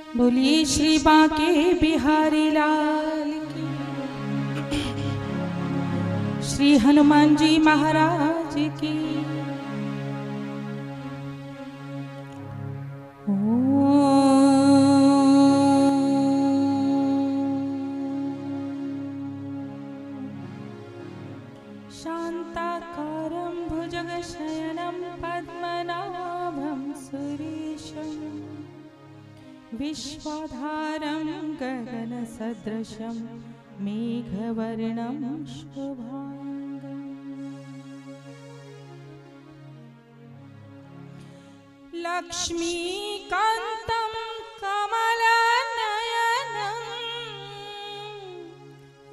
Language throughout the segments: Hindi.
बोलिए श्री बांके बिहारी लाल की, श्री हनुमान जी महाराज की। शांताकारं भुजगशयनं पद्मनाभं सुरेशं, विश्वाधारं गगनसदृशं मेघवर्णं शुभांगं। लक्ष्मीकान्तं कमलनयनं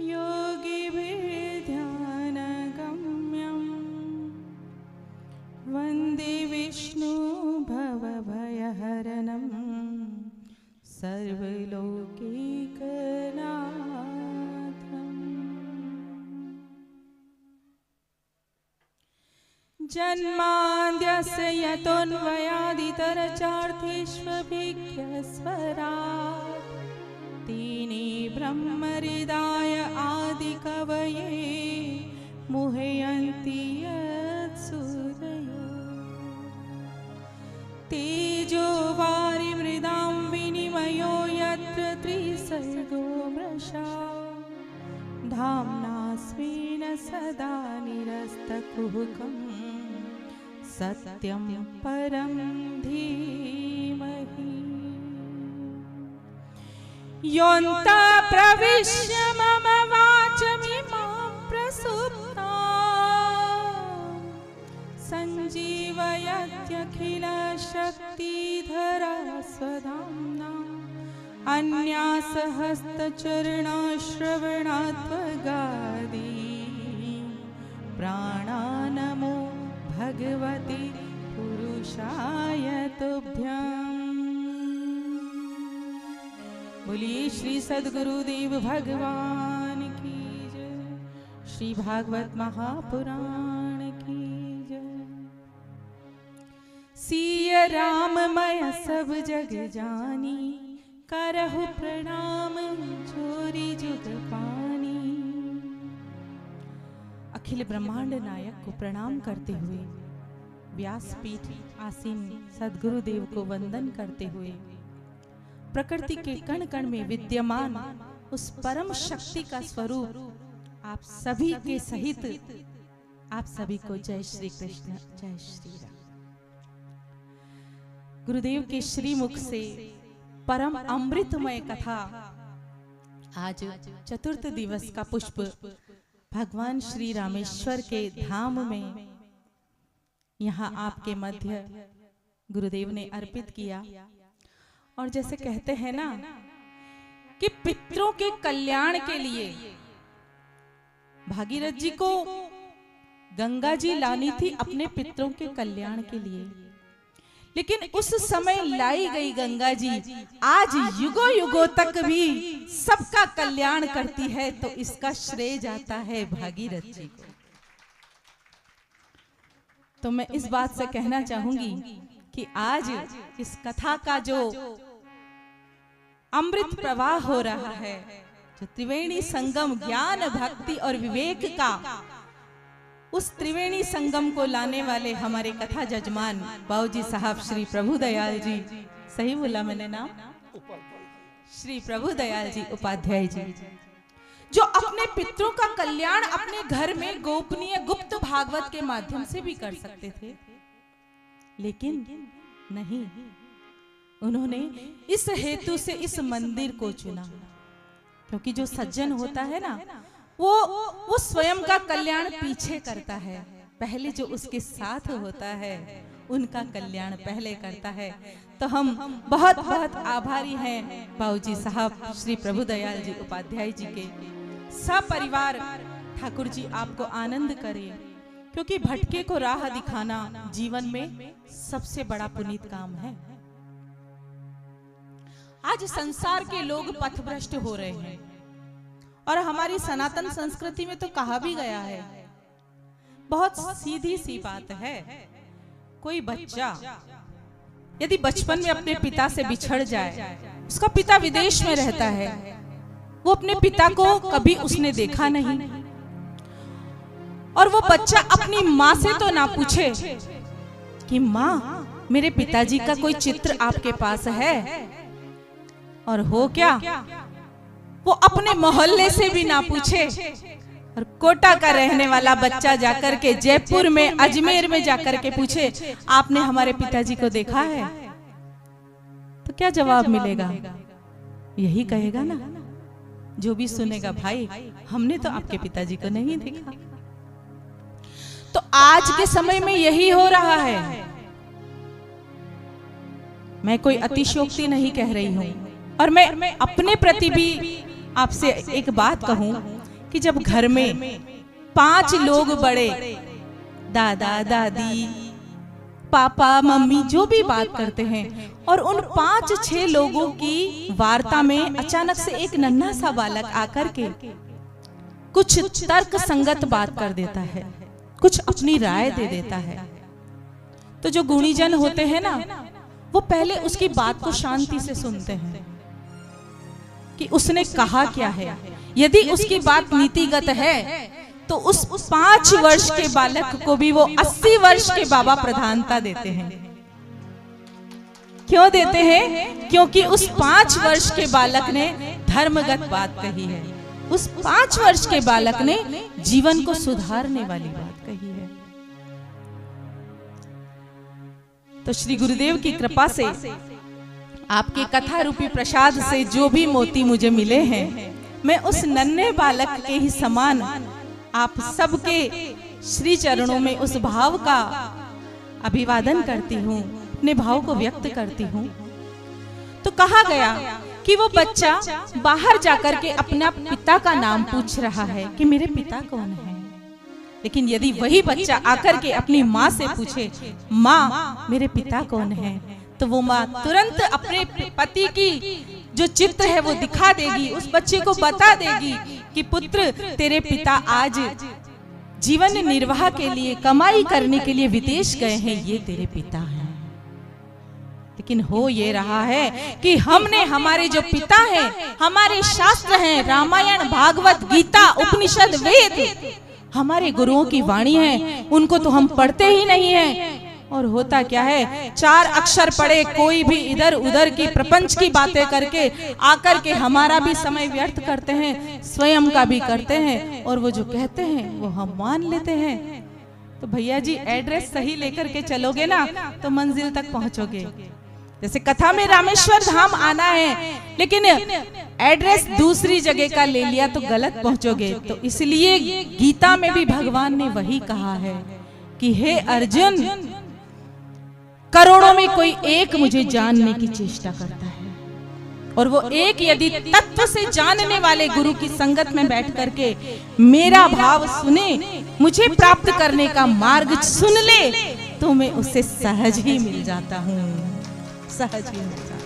योगिभिर्ध्यानगम्यं, वन्दे विष्णु भवभयहरणं सर्वलोकैकनाथम्। जन्माद्यस्य यतोऽन्वयादितरचार्थेष्वभिज्ञस्वराट्, तेने ब्रह्महृदाय आदिकवये मुह्यन्ति यत्सूरयो। तेजो वारिमृदां विनिमयो यत्र त्रिसर्गो मृषा, धाम्ना स्वेन सदा निरस्तकुहकं सत्यं परं धीमहि। योऽन्तः प्रविश्य मम वाचमिमां प्रसुप्तां, सञ्जीवयत्यखिलशक्तिधरा स्वधाम्ना, अन्यासहस्तचरणाश्रवणात्वगादि प्राणानमो भगवते पुरुषाय तुभ्यम्। बोलिए श्री सद्गुरुदेव भगवान की जय, श्री भागवत महापुराण की जय। सिय राम मैं सब जग जानी, करहु प्रणाम जोरी जुग पानी। अखिल ब्रह्मांड नायक को प्रणाम करते हुए, व्यासपीठ आसीन सद्गुरुदेव को वंदन करते हुए, प्रकृति के कण कण में विद्यमान उस परम शक्ति का स्वरूप आप सभी के सहित आप सभी को जय श्री कृष्ण, जय श्री राम। गुरुदेव के श्रीमुख से परम अमृतमय कथा आज चतुर्थ दिवस का पुष्प भगवान श्री रामेश्वर के धाम में यहाँ आपके मध्य गुरुदेव ने अर्पित किया। और जैसे कहते हैं ना कि पितरों के कल्याण के लिए भागीरथ जी को गंगा जी लानी थी अपने पितरों के कल्याण के लिए, लेकिन उस समय लाई गई गंगा जी आज युगों युगों तक भी सबका कल्याण करती है, तो इसका श्रेय जाता है भागीरथ जी को। तो मैं इस बात से कहना चाहूंगी कि आज इस कथा का जो अमृत प्रवाह हो रहा है, जो त्रिवेणी संगम ज्ञान भक्ति और विवेक का, उस त्रिवेणी संगम को लाने वाले हमारे कथा जजमान बाबूजी साहब श्री प्रभुदयाल जी, सही बोला मैंने नाम, श्री प्रभुदयाल जी उपाध्याय जी, जो अपने पितरों का कल्याण अपने घर में गोपनीय गुप्त भागवत के माध्यम से भी कर सकते थे, लेकिन नहीं, उन्होंने इस हेतु से इस मंदिर को चुना, क्योंकि जो सज्जन होता है ना वो स्वयं का कल्याण पीछे करता है, पहले जो उसके साथ होता है उनका कल्याण पहले करता है। तो हम बहुत बहुत आभारी हैं बाबूजी साहब श्री प्रभुदयाल जी उपाध्याय जी के। सपरिवार ठाकुर जी आपको आनंद करे, क्योंकि भटके को राह दिखाना जीवन में सबसे बड़ा पुनीत काम है। आज संसार के लोग पथभ्रष्ट हो रहे हैं, और हमारी सनातन संस्कृति में तो कहा भी गया है, बहुत सीधी सी बात है, कोई बच्चा यदि बचपन में अपने पिता से बिछड़ जाए उसका पिता विदेश में रहता है, वो अपने पिता को कभी उसने देखा नहीं, और वो बच्चा अपनी माँ से तो ना पूछे कि माँ मेरे पिताजी का कोई चित्र आपके पास है, और हो क्या वो अपने मोहल्ले से भी ना पूछे, और कोटा का रहने वाला बच्चा जाकर के जयपुर में, अजमेर में जाकर के पूछे आपने हमारे पिताजी को देखा है, तो क्या जवाब मिलेगा? यही कहेगा ना, जो भी सुनेगा, भाई हमने तो आपके पिताजी को नहीं देखा। तो आज के समय में यही हो रहा है। मैं कोई अतिशयोक्ति नहीं कह रही हूं, और मैं अपने प्रति भी आपसे एक बात कहूं कि जब घर में 5 लोग बड़े, दादा दादी पापा मम्मी जो भी बात करते हैं, और उन 5-6 लोगों की वार्ता में अचानक से एक नन्हा सा बालक आकर के कुछ तर्क संगत बात कर देता है, कुछ अपनी राय दे देता है, तो जो गुणीजन होते हैं ना, वो पहले उसकी बात को शांति से सुनते हैं कि उसने कहा क्या है। यदि उसकी बात नीतिगत है तो उस 5 वर्ष के बालक को भी वो 80 वर्ष के बाबा प्रधानता देते हैं। क्यों देते हैं? क्योंकि उस 5 वर्ष के बालक ने धर्मगत बात कही है, उस 5 वर्ष के बालक ने जीवन को सुधारने वाली बात कही है। तो श्री गुरुदेव की कृपा से, आपके कथा रूपी प्रसाद से जो भी मोती मुझे मिले हैं, मैं उस नन्हे बालक के ही समान आप सबके श्री चरणों में उस भाव का अभिवादन करती हूँ, अपने भाव को व्यक्त करती हूँ। तो कहा गया कि वो बच्चा बाहर जाकर के अपना पिता का नाम पूछ रहा है कि मेरे पिता कौन है, लेकिन यदि वही बच्चा आकर के अपनी माँ से पूछे माँ मेरे पिता कौन है, तो वो माँ तुरंत अपने पति की जो चित्र है वो दिखा देगी, उस बच्चे को बता देगी कि पुत्र तेरे पिता आज जीवन निर्वाह के लिए, कमाई करने के लिए विदेश गए हैं, ये तेरे पिता हैं। लेकिन हो ये रहा है कि हमने हमारे जो पिता हैं, हमारे शास्त्र हैं, रामायण भागवत गीता उपनिषद वेद हमारे गुरुओं की वाणी है, उनको तो हम पढ़ते ही नहीं हैं। और होता क्या है, 4 अक्षर पढ़े कोई भी इधर उधर की प्रपंच की बातें करके आकर के हमारा भी समय व्यर्थ करते हैं, स्वयं का भी करते हैं, और वो जो कहते हैं वो हम मान लेते हैं। तो भैया जी एड्रेस सही लेकर के चलोगे ना तो मंजिल तक पहुंचोगे। जैसे कथा में रामेश्वर धाम आना है, लेकिन एड्रेस दूसरी जगह का ले लिया तो गलत पहुंचोगे। तो इसलिए गीता में भी भगवान ने वही कहा है कि हे अर्जुन, करोड़ों में कोई एक मुझे जानने की चेष्टा करता है, और वो एक यदि तत्व से जानने वाले गुरु की संगत में बैठ करके मेरा भाव सुने, मुझे प्राप्त करने का मार्ग सुन ले, तो मैं उससे सहज ही मिल जाता हूँ, सहज ही मिल जाता हूँ।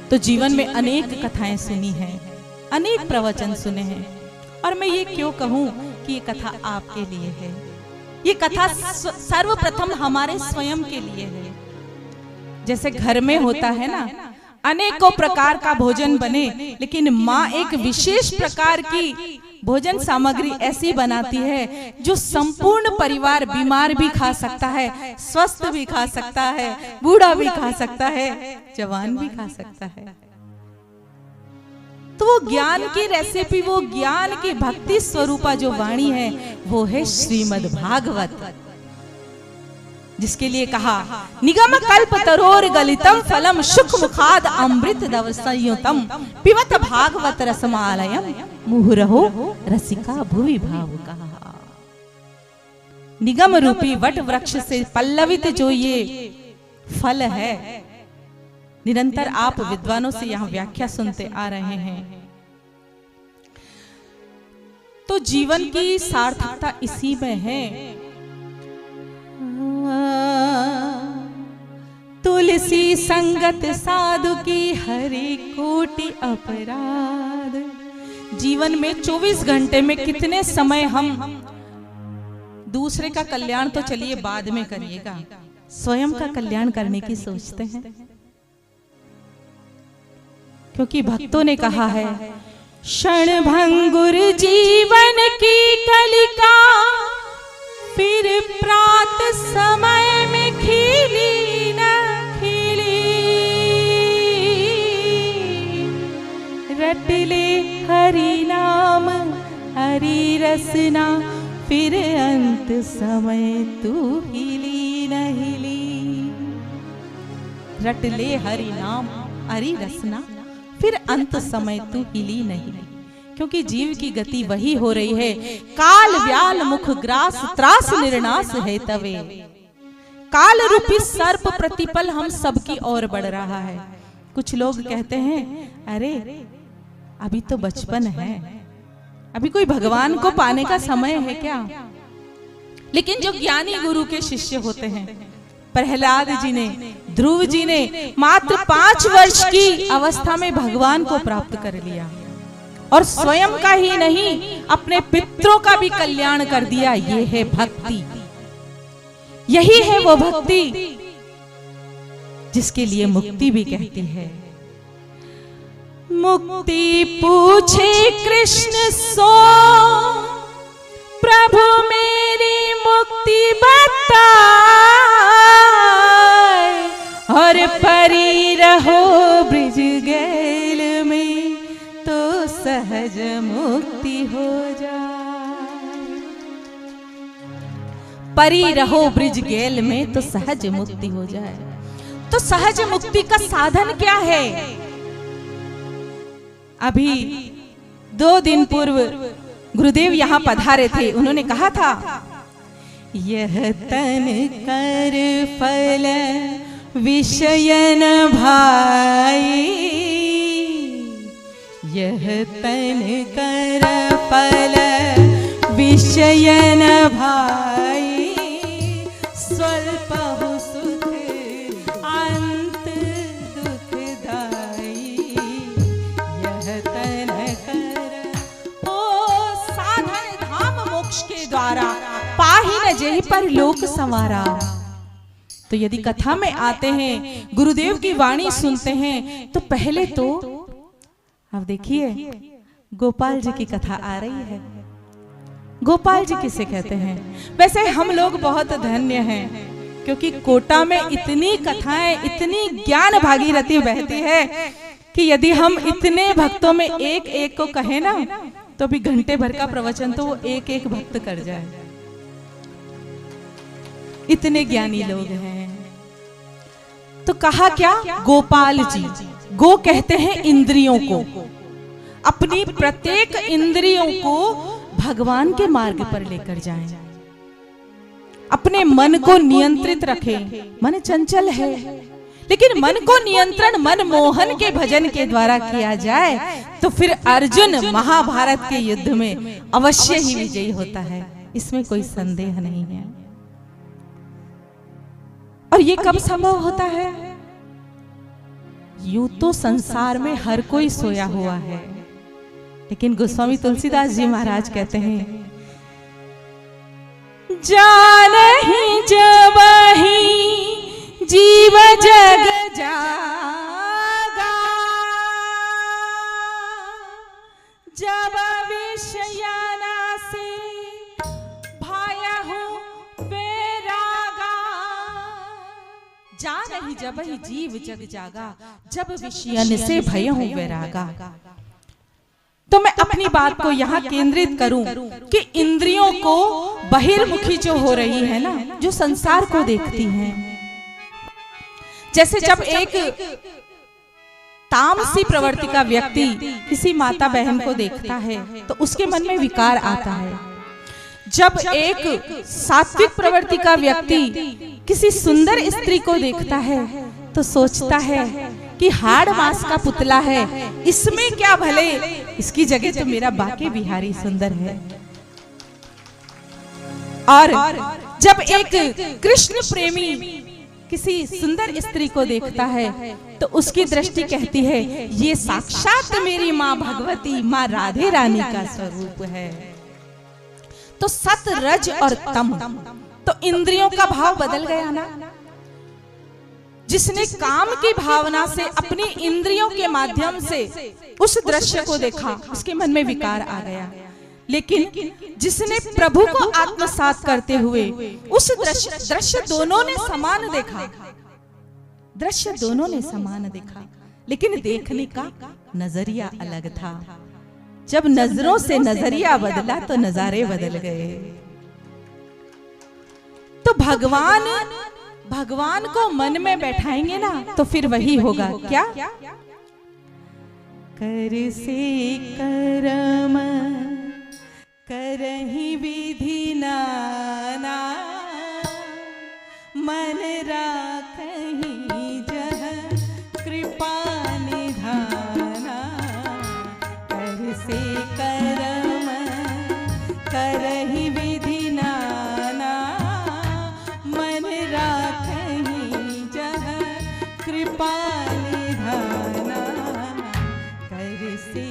तो जीवन में अनेक कथाएं सुनी हैं, अनेक प्रवचन सुने हैं, और मैं ये क्यों कहूँ कि ये कथा आपके लिए है। ये कथा सर्वप्रथम हमारे स्वयं के लिए है। जैसे घर में होता है ना, अनेकों प्रकार का भोजन बने, लेकिन माँ एक विशेष प्रकार की भोजन सामग्री ऐसी बनाती है जो संपूर्ण परिवार बीमार भी खा सकता है, स्वस्थ भी खा सकता है, बूढ़ा भी खा सकता है, जवान भी खा सकता है। तो वो ज्ञान की रेसिपी, वो ज्ञान की भक्ति स्वरूपा जो वाणी है, वो है श्रीमद् भागवत, जिसके लिए कहा निगम कल्प तरोर गलितम फलम शुक मुखाद अमृत दव संयुतम पिबत भागवत रसमालयम मुहुरहो रसिका भुवि भावुका। निगम रूपी वट वृक्ष से पल्लवित जो ये फल है, निरंतर आप विद्वानों से यहाँ व्याख्या सुनते आ रहे हैं। तो जीवन की सार्थकता इसी में है। तुलसी संगत साधु की हरि कोटि अपराध। जीवन में 24 घंटे में कितने समय हम दूसरे का कल्याण तो चलिए बाद में करिएगा, स्वयं का कल्याण करने की सोचते हैं। क्योंकि भक्तों ने कहा है, क्षण भंगुर जीवन की कलिका फिर प्रात समय में खिली न खिली, रट ले हरि नाम हरि रसना फिर अंत समय तू हिली न हिली। रट ले हरि नाम हरि रसना फिर अंत समय तू हिली नहीं, क्योंकि जीव की गति वही हो रही है। काल व्याल मुख ग्रास त्रास निर्नाश है तवे, काल रूपी सर्प प्रतिपल हम सबकी ओर बढ़ रहा है। कुछ लोग कहते हैं, अरे अभी तो बचपन है, अभी कोई भगवान को पाने का समय है क्या? लेकिन जो ज्ञानी गुरु के शिष्य होते हैं, प्रहलाद जी ने, ध्रुव जी ने मात्र 5 वर्ष की अवस्था में भगवान को प्राप्त कर लिया और स्वयं का ही नहीं अपने पितरों का भी कल्याण कर दिया। ये है भक्ति, यही है वो भक्ति जिसके लिए मुक्ति भी कहती है। मुक्ति पूछे कृष्ण सो प्रभु मेरी मुक्ति बताए, और परी रहो ब्रिज गैल में तो सहज मुक्ति हो जाए। परी रहो ब्रिज गैल में तो सहज मुक्ति हो जाए। तो सहज मुक्ति का साधन क्या है? अभी 2 दिन पूर्व गुरुदेव यहाँ पधारे थे, उन्होंने कहा था, यह तन कर फल विषयन भाई, यह तन कर फल विषयन भाई, स्वल्प सुख अंत दुखदाई, यह तन कर ओ साधन धाम मोक्ष के द्वारा पाहि न जेहि पर लोक संवारा। तो यदि कथा में आते हैं, गुरुदेव की वाणी सुनते हैं, तो पहले तो अब देखिए गोपाल जी की कथा आ रही है। गोपाल जी किसे कहते हैं? वैसे हम लोग बहुत धन्य हैं, क्योंकि कोटा में इतनी कथाएं, इतनी ज्ञान भागीरथी बहती है कि यदि हम इतने भक्तों में एक एक को कहें ना, तो भी घंटे भर का प्रवचन तो वो एक एक भक्त कर जाए। इतने ज्ञानी लोग हैं। तो कहा क्या? गोपाल जी, गो कहते हैं इंद्रियों को, अपनी प्रत्येक इंद्रियों को भगवान के मार्ग पर लेकर जाएं, अपने मन को नियंत्रित रखें। मन चंचल है, लेकिन मन को नियंत्रण मन मोहन के भजन के द्वारा किया जाए तो फिर अर्जुन महाभारत के युद्ध में अवश्य ही विजयी होता है, इसमें कोई संदेह नहीं है। और ये कब संभव होता है? यूं तो संसार में हर कोई सोया हुआ है, लेकिन गोस्वामी तुलसीदास जी महाराज कहते हैं, जानहि जबहि जीव जग जागा, जब विषयाना से भायहु बेरागा। जानहि जबहि जीव जग जागा, जब विषयन से भयहु बेरागा। तो मैं अपनी बात को यहाँ केंद्रित करूं कि इंद्रियों को बहिर्मुखी जो हो रही है ना, जो संसार को देखती हैं, जैसे जब एक तामसी प्रवृत्ति का व्यक्ति किसी माता बहन को देखता है तो उसके मन में विकार आता है। जब एक सात्विक प्रवृत्ति का व्यक्ति किसी सुंदर स्त्री को देखता है तो सोचता है कि हाड़ मास का पुतला है, इसमें क्या भले, इसकी जगह तो मेरा बाके बिहारी सुंदर है। और जब एक कृष्ण प्रेमी किसी सुंदर स्त्री को देखता है तो उसकी दृष्टि कहती है, ये साक्षात मेरी माँ भगवती, माँ राधे रानी का स्वरूप है। तो सत रज और तम, तो इंद्रियों का भाव बदल गया ना। जिसने काम की भावना से अपनी इंद्रियों के माध्यम से उस दृश्य को देखा, उसके मन में विकार आ गया। लेकिन जिसने प्रभु को आत्मसात करते हुए उस दृश्य दोनों ने समान देखा, दृश्य दोनों ने समान देखा, लेकिन देखने का नजरिया अलग था। जब नजरों से नजरिया बदला तो नजारे बदल गए। तो भगवान को मन में बैठाएंगे ना तो फिर वही होगा। क्या? कर से कर्म करहि विधि नाना, मन राखहि जह कृपा निधाना। कर से कर्म करहि विधि नाना, मन राखहि जह कृपा निधाना। कर से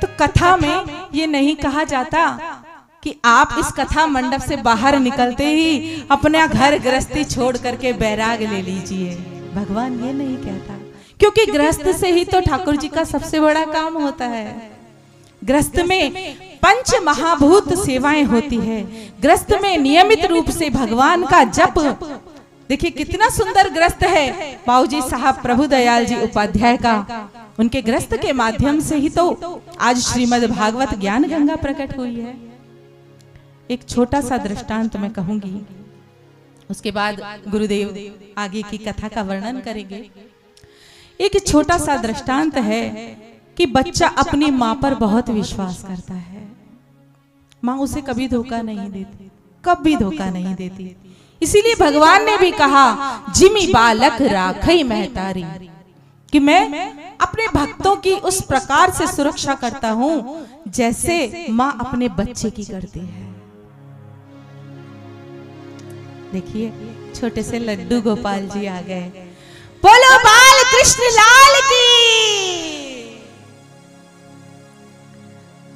तो कथा में ये नहीं कहा जाता कि आप इस कथा मंडप से बाहर निकलते ही अपना घर गृहस्थी छोड़ करके बैराग ले लीजिए। भगवान ये नहीं कहता, क्योंकि गृहस्थ से ही तो ठाकुर जी का सबसे बड़ा काम होता है। गृहस्थ में पंच महाभूत सेवाएं होती है। गृहस्थ में नियमित रूप से भगवान का जप। देखिए कितना सुंदर गृहस्थ है बाबूजी साहब प्रभु दयाल जी उपाध्याय का। उनके गृहस्थ के माध्यम से ही तो आज श्रीमद् भागवत ज्ञान गंगा प्रकट हुई है। एक छोटा सा दृष्टांत मैं कहूंगी, उसके बाद गुरुदेव आगे की कथा का वर्णन करेंगे। एक छोटा सा दृष्टांत है कि बच्चा अपनी माँ पर बहुत विश्वास करता है। माँ उसे कभी धोखा नहीं देती, कभी धोखा नहीं देती। इसीलिए भगवान ने भी कहा, जिमी बालक राखई महतारी, कि मैं अपने भक्तों की उस प्रकार से सुरक्षा करता हूं जैसे माँ अपने बच्चे की करती है। देखिए छोटे से लड्डू गोपाल जी आ गए। बोलो बाल कृष्ण लाल की।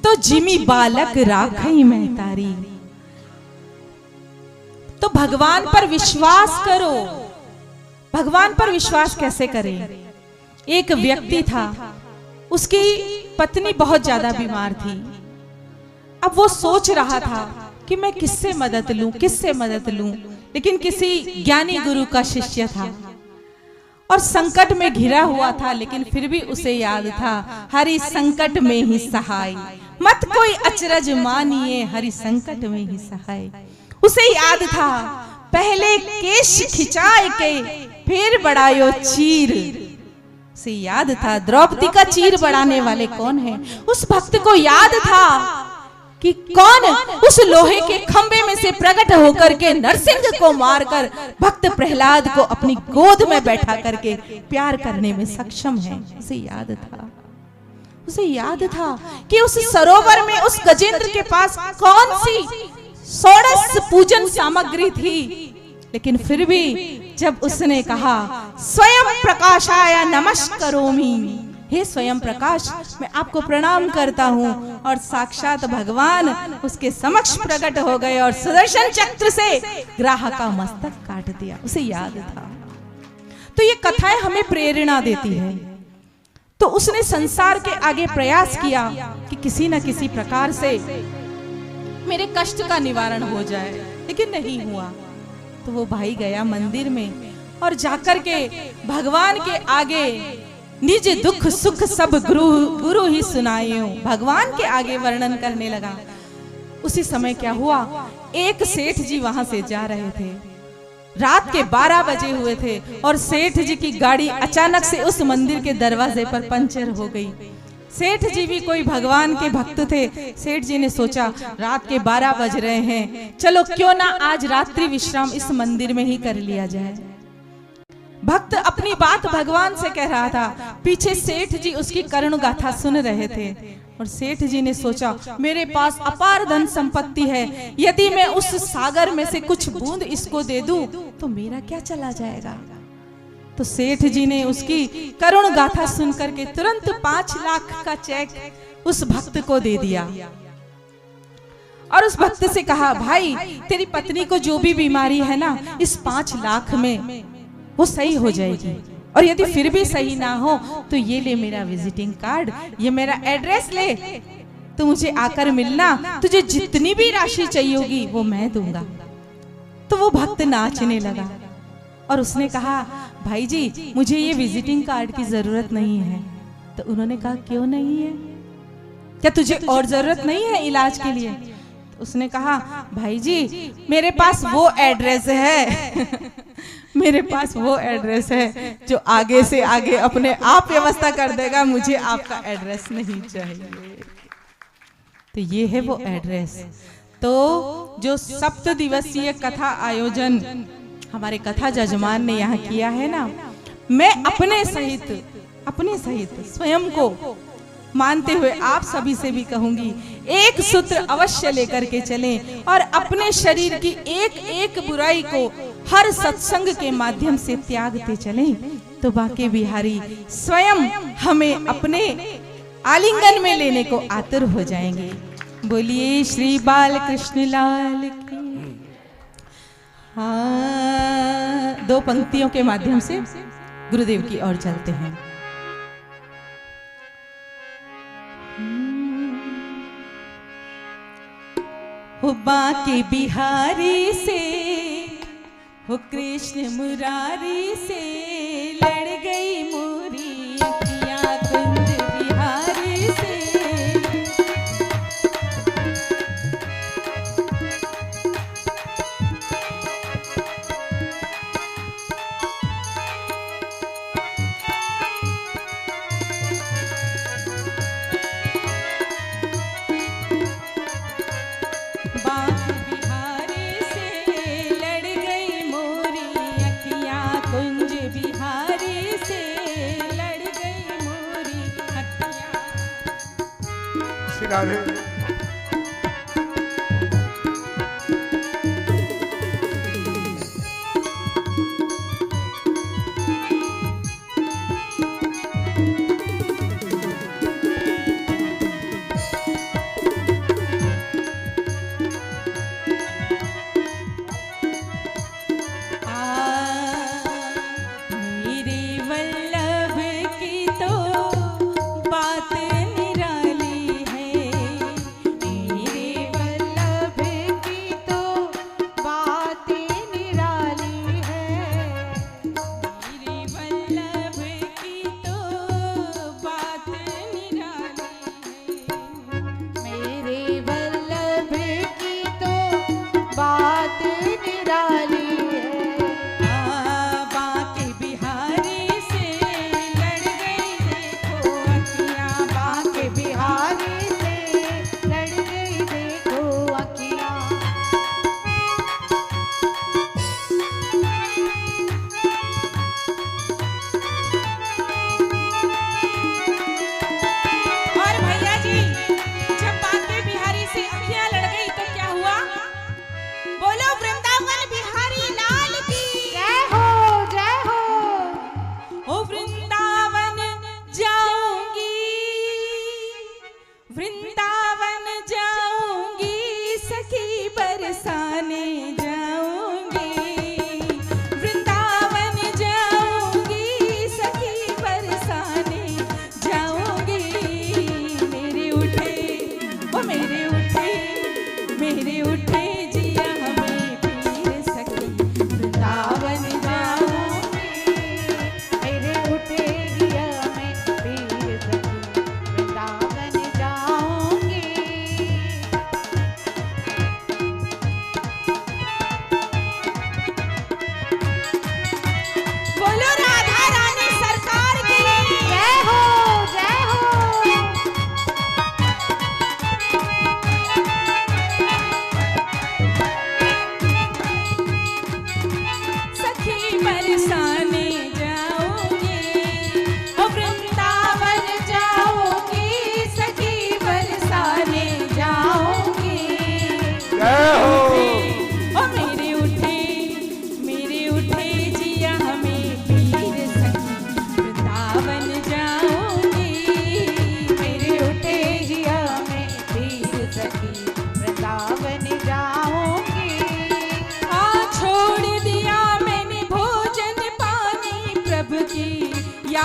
तो जिमी बालक राखई महतारी, तो भगवान पर विश्वास करो। भगवान पर विश्वास कैसे करें? एक व्यक्ति था, उसकी पत्नी बहुत ज्यादा बीमार थी। अब वो सोच रहा था कि मैं किससे मदद लूं, किससे मदद लूं, लेकिन किसी ज्ञानी गुरु का शिष्य था और संकट में घिरा हुआ था, लेकिन फिर भी उसे याद था, हरि संकट में ही सहाय, मत कोई अचरज मानिए, हरि संकट में ही सहाय। उसे याद था, पहले केश खिंचाए के फिर बढ़ायो चीर। उसे याद था द्रौपदी का चीर बढ़ाने वाले कौन हैं। उस भक्त को याद था कि कौन उस लोहे के खंबे में से प्रकट होकर के नरसिंह को मारकर भक्त प्रहलाद को अपनी गोद में बैठा करके प्यार करने में सक्षम है। उसे याद था, उसे याद था कि उस सरोवर में उस गजेंद्र के पास कौन सी षोडश पूजन सामग्री थी, लेकिन फिर भी जब उसने कहा स्वयं प्रकाशाय नमस्करोमि, हे स्वयं प्रकाश मैं आपको प्रणाम करता हूँ, और साक्षात भगवान उसके समक्ष प्रकट हो गए और सुदर्शन चक्र से ग्राह का मस्तक काट दिया। उसे याद था। तो ये कथाएं हमें प्रेरणा देती है। तो उसने संसार के आगे प्रयास किया कि किसी न किसी प्रकार से मेरे कष्ट का निवारण हो जाए, लेकिन नहीं हुआ। तो वो भाई गया मंदिर में और जाकर के भगवान के आगे निज दुख सुख सब गुरु ही सुनायो, भगवान के आगे वर्णन करने लगा। उसी समय क्या हुआ, एक सेठ जी वहां से जा रहे थे, रात के 12 बजे हुए थे, और सेठ जी की गाड़ी अचानक से उस मंदिर के दरवाजे पर पंचर हो गई। सेठ जी भी कोई भगवान के भक्त थे। सेठ जी ने सोचा रात के 12 बज रहे हैं, चलो क्यों ना आज रात्रि विश्राम इस मंदिर में ही कर लिया जाए। भक्त अपनी बात भगवान से कह रहा था, पीछे सेठ जी उसकी करुण गाथा सुन रहे थे, और सेठ जी ने सोचा मेरे पास अपार धन संपत्ति है, यदि मैं उस सागर में से कुछ बूंद इसको दे दूं तो मेरा क्या चला जाएगा। तो सेठ जी ने उसकी करुण गाथा सुनकर के तुरंत 5 लाख का चेक उस भक्त को दे दिया। और उस भक्त से कहा, भाई तेरी पत्नी को जो भी बीमारी है ना, इस 5 लाख में वो सही हो जाएगी, और यदि फिर भी सही ना हो तो ये ले मेरा विजिटिंग कार्ड, ये मेरा एड्रेस ले, तो मुझे आकर मिलना, तुझे जितनी भी राशि चाहिए होगी वो मैं दूंगा। तो वो भक्त नाचने लगा और उसने कहा, भाई जी मुझे ये विजिटिंग कार्ड की जरूरत नहीं है। तो उन्होंने कहा, क्यों नहीं है, क्या तुझे और जरूरत नहीं है इलाज के लिए? तो उसने कहा, भाई जी मेरे पास वो एड्रेस है मेरे पास वो एड्रेस है जो आगे से आगे अपने आप व्यवस्था कर देगा, मुझे आपका एड्रेस नहीं चाहिए। तो ये है वो एड्रेस। तो जो 7 दिवसीय कथा आयोजन हमारे कथा जजमान ने यहाँ किया है ना, मैं अपने सहित स्वयं को मानते हुए आप सभी से भी कहूंगी, एक सूत्र अवश्य लेकर के चलें और अपने शरीर की एक एक बुराई को हर सत्संग के माध्यम से त्यागते चलें, तो बाके बिहारी स्वयं हमें अपने आलिंगन में लेने को आतुर हो जाएंगे। बोलिए श्री बाल कृष्ण लाल की। हाँ, 2 पंक्तियों के माध्यम से गुरुदेव की ओर चलते हैं। हो बाके बिहारी से, हो कृष्ण मुरारी से, लड़ गई मोरी अखियाँ कुंज बिहारी से। राधे।